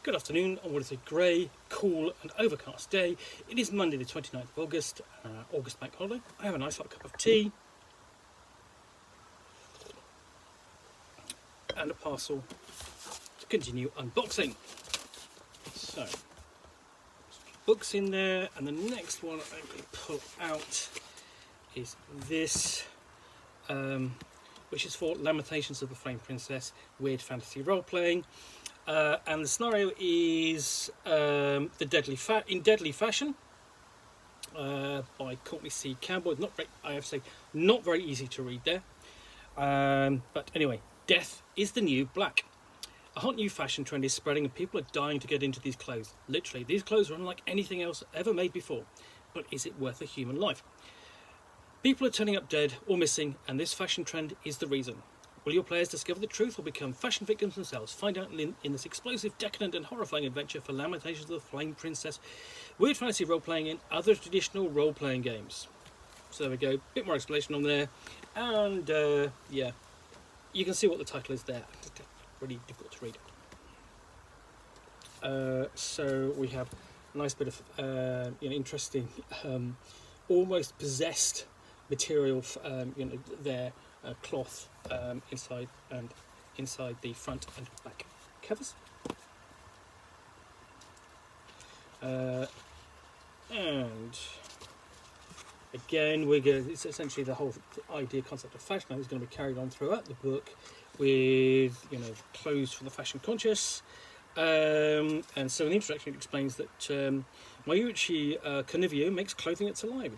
Good afternoon on what is a grey, cool and overcast day. It is Monday the 29th of August, August bank holiday. I have a nice hot cup of tea and a parcel to continue unboxing. So, books in there, and the next one I'm going to pull out is this, which is for Lamentations of the Flame Princess, weird fantasy role-playing. And the scenario is in Deadly Fashion by Courtney C. Campbell. I have to say, not very easy to read there. But anyway, death is the new black. A hot new fashion trend is spreading and people are dying to get into these clothes. Literally, these clothes are unlike anything else ever made before. But is it worth a human life? People are turning up dead or missing, and this fashion trend is the reason. Will your players discover the truth or become fashion victims themselves? Find out in this explosive, decadent and horrifying adventure for Lamentations of the Flame Princess, weird fantasy role-playing and other traditional role-playing games. So there we go, bit more explanation on there, and yeah, you can see what the title is there. It's really difficult to read. So we have a nice bit of interesting, almost possessed material, there. Cloth inside the front and back covers, and again it's essentially the whole concept of fashion is going to be carried on throughout the book with clothes for the fashion conscious, and so in the introduction it explains that Mayuchi Carnivio makes clothing that's alive.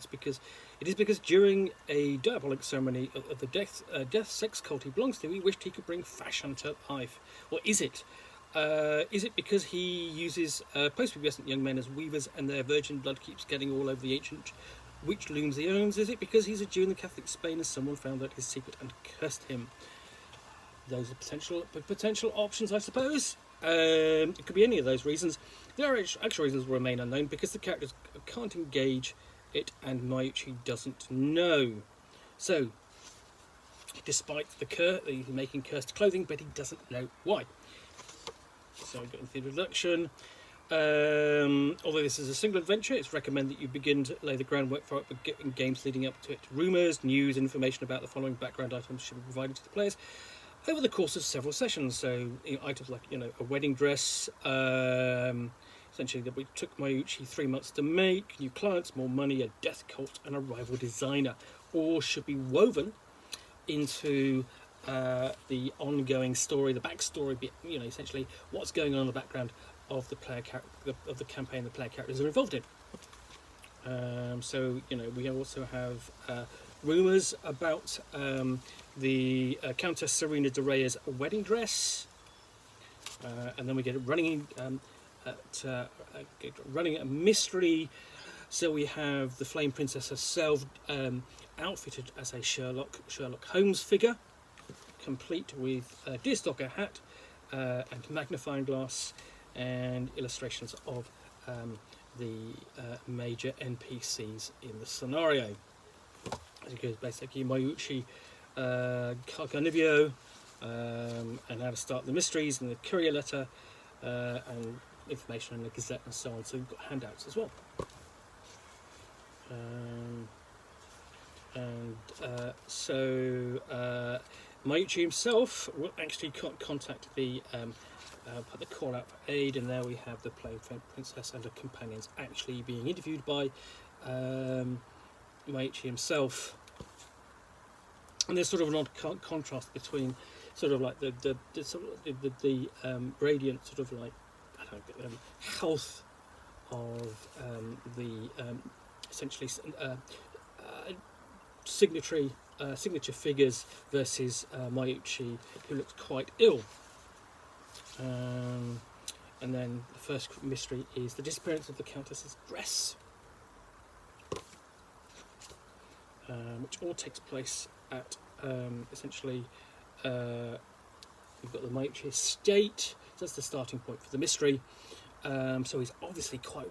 It is because during a diabolic ceremony of the death sex cult he belongs to, he wished he could bring fashion to life. Or is it? Is it because he uses post-pubescent young men as weavers and their virgin blood keeps getting all over the ancient witch looms he owns? Is it because he's a Jew in the Catholic Spain and someone found out his secret and cursed him? Those are potential options, I suppose. It could be any of those reasons. Their actual reasons will remain unknown because the characters can't engage it and Mayuchi doesn't know. So, despite he's making cursed clothing, but he doesn't know why. So we got into the introduction. Although this is a single adventure, it's recommended that you begin to lay the groundwork for it in games leading up to it. Rumours, news, information about the following background items should be provided to the players over the course of several sessions. So items like a wedding dress, essentially that we took Mayuchi 3 months to make, new clients, more money, a death cult and a rival designer, all should be woven into the ongoing story, the backstory, essentially what's going on in the background of the player of the campaign the player characters are involved in. So we also have rumours about the Countess Serena de Reyes' wedding dress, and then we get running a mystery. So we have the Flame Princess herself, outfitted as a Sherlock Holmes figure, complete with a deerstalker hat and magnifying glass and illustrations of the major NPCs in the scenario. As it goes, basically Mayuchi Carnivio, and how to start the mysteries and the courier letter, and information in the Gazette and so on. So we've got handouts as well. So Mayuchi himself will actually contact put the call out for aid, and there we have the Flame Princess and her companions actually being interviewed by Mayuchi himself. And there's sort of an odd contrast between sort of like the radiant sort of like health of the essentially signature figures versus Mayuchi, who looks quite ill. And then the first mystery is the disappearance of the Countess's dress, which all takes place at essentially we've got the Mayuchi estate. So that's the starting point for the mystery. So he's obviously quite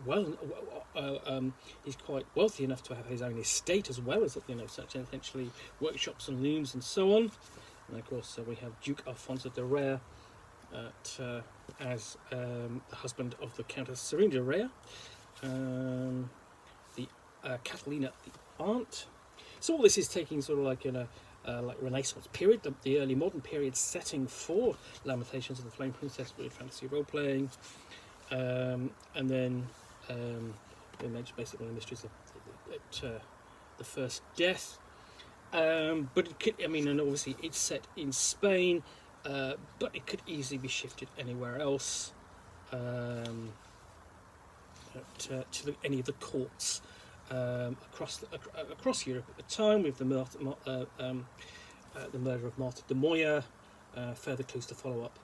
he's quite wealthy enough to have his own estate as well as such essentially workshops and looms and so on. And of course we have Duke Alfonso de Reyes at as the husband of the Countess Serena Rea, the Catalina, the aunt. So all this is taking sort of like in a like Renaissance period, the early modern period setting for Lamentations of the Flame Princess with fantasy role playing, and then we mentioned basically the mysteries at the first death. But it could, I mean, and obviously it's set in Spain, but it could easily be shifted anywhere else, to any of the courts across Europe at the time, with the murder of Martha de Moya. Further clues to follow up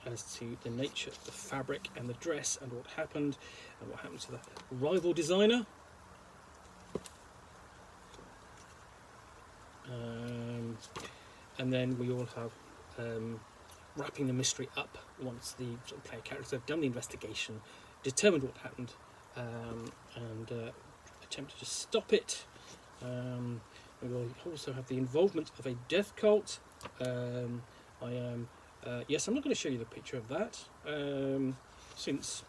as to the nature of the fabric and the dress and what happened to the rival designer. And then we all have wrapping the mystery up once the sort of player characters have done the investigation, determined what happened, and attempted to stop it. We will also have the involvement of a death cult. Yes, I'm not going to show you the picture of that, since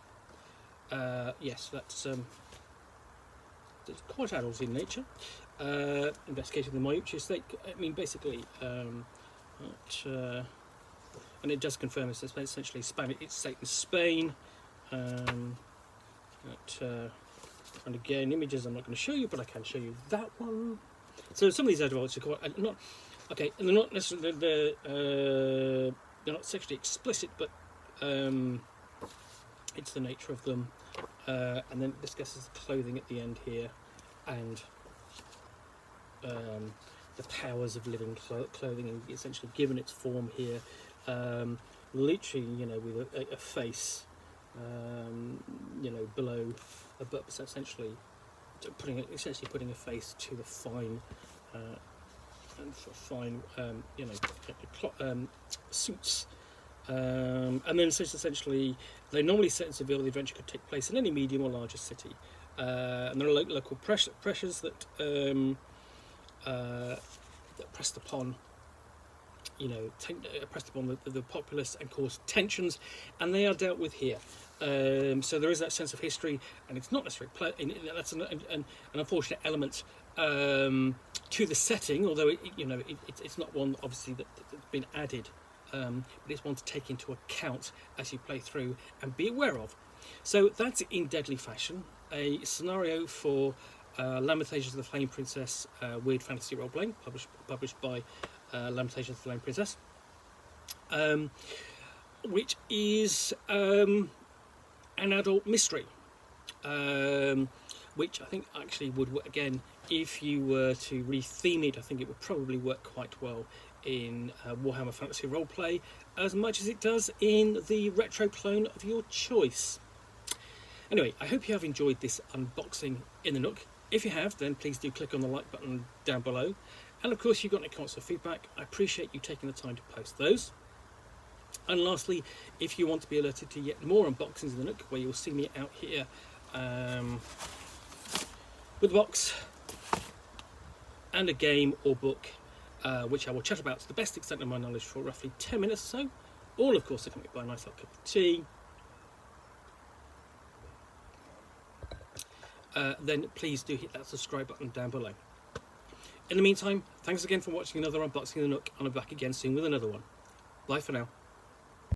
yes, that's quite adult in nature. Investigating the Mayuchi estate. I mean, basically, and it does confirm it's essentially Spanish. It's set in Spain. And again, images I'm not going to show you, but I can show you that one. So some of these adults are quite not okay, and they're not necessarily they're not sexually explicit, but it's the nature of them. And then it discusses clothing at the end here, and the powers of living clothing, and essentially given its form here, literally, you know, with a face, you know, below, but essentially putting a face to the fine, you know, suits. And then so it's essentially, they normally set in Seville. The adventure could take place in any medium or larger city, and there are local pressures that pressed upon, you know, pressed upon the populace and caused tensions, and they are dealt with here. So there is that sense of history, and it's not necessarily that's an unfortunate element to the setting, although it's not one obviously that's been added, but it's one to take into account as you play through and be aware of. So that's in deadly fashion a scenario for Lamentations of the Flame Princess, weird fantasy role playing, published by Lamentations of the Flame Princess, which is an adult mystery, which I think actually would, again, if you were to retheme it, I think it would probably work quite well in Warhammer Fantasy Roleplay, as much as it does in the retro clone of your choice. Anyway, I hope you have enjoyed this unboxing in the Nook. If you have, then please do click on the like button down below. And of course, if you've got any comments or feedback, I appreciate you taking the time to post those. And lastly, if you want to be alerted to yet more unboxings in the Nook, where you'll see me out here with a box and a game or book, which I will chat about to the best extent of my knowledge for roughly 10 minutes or so, all of course accompanied by a nice hot cup of tea, then please do hit that subscribe button down below. In the meantime, thanks again for watching another unboxing in the Nook, and I'm back again soon with another one. Bye for now.